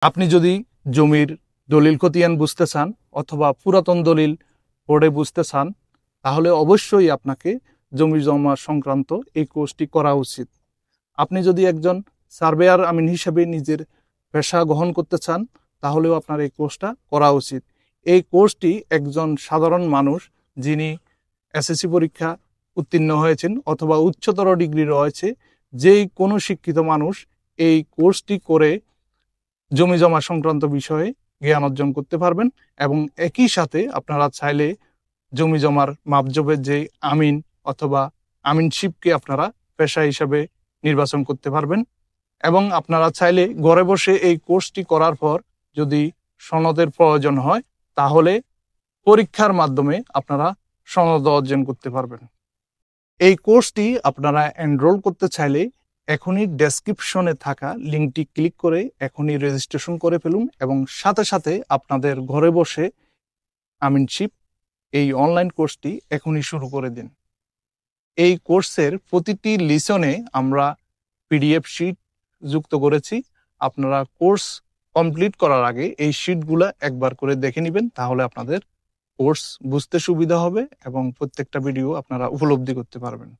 আপনি যদি জমির দলিল খতিয়ান বুঝতে চান অথবা পুরাতন দলিল পড়ে বুঝতে চান, তাহলে অবশ্যই আপনাকে জমি জমা সংক্রান্ত এই কোর্সটি করা উচিত। আপনি যদি একজন সার্ভেয়ার আমিন হিসেবে নিজের পেশা গ্রহণ করতে চান, তাহলেও আপনার এই কোর্সটা করা উচিত। এই কোর্সটি একজন সাধারণ মানুষ যিনি এসএসসি পরীক্ষা উত্তীর্ণ হয়েছেন অথবা উচ্চতর ডিগ্রি রয়েছে, যেই কোনো শিক্ষিত মানুষ এই কোর্সটি করে জমি জমা সংক্রান্ত বিষয়ে জ্ঞান অর্জন করতে পারবেন। এবং একই সাথে আপনারা চাইলে জমি জমার মাপজোপের যে আমিন অথবা আমিনশিপকে আপনারা পেশা হিসাবে নির্বাচন করতে পারবেন। এবং আপনারা চাইলে ঘরে বসে এই কোর্সটি করার পর যদি সনদের প্রয়োজন হয়, তাহলে পরীক্ষার মাধ্যমে আপনারা সনদ অর্জন করতে পারবেন। এই কোর্সটি আপনারা এনরোল করতে চাইলে এখনই ডেসক্রিপশনে থাকা লিঙ্কটি ক্লিক করে এখনই রেজিস্ট্রেশন করে ফেলুন এবং সাথে সাথে আপনাদের ঘরে বসে আমিনশিপ এই অনলাইন কোর্সটি এখনই শুরু করে দিন। এই কোর্সের প্রতিটি লিসনে আমরা পিডিএফ শিট যুক্ত করেছি। আপনারা কোর্স কমপ্লিট করার আগে এই শিটগুলো একবার করে দেখে নেবেন, তাহলে আপনাদের কোর্স বুঝতে সুবিধা হবে এবং প্রত্যেকটা ভিডিও আপনারা উপলব্ধি করতে পারবেন।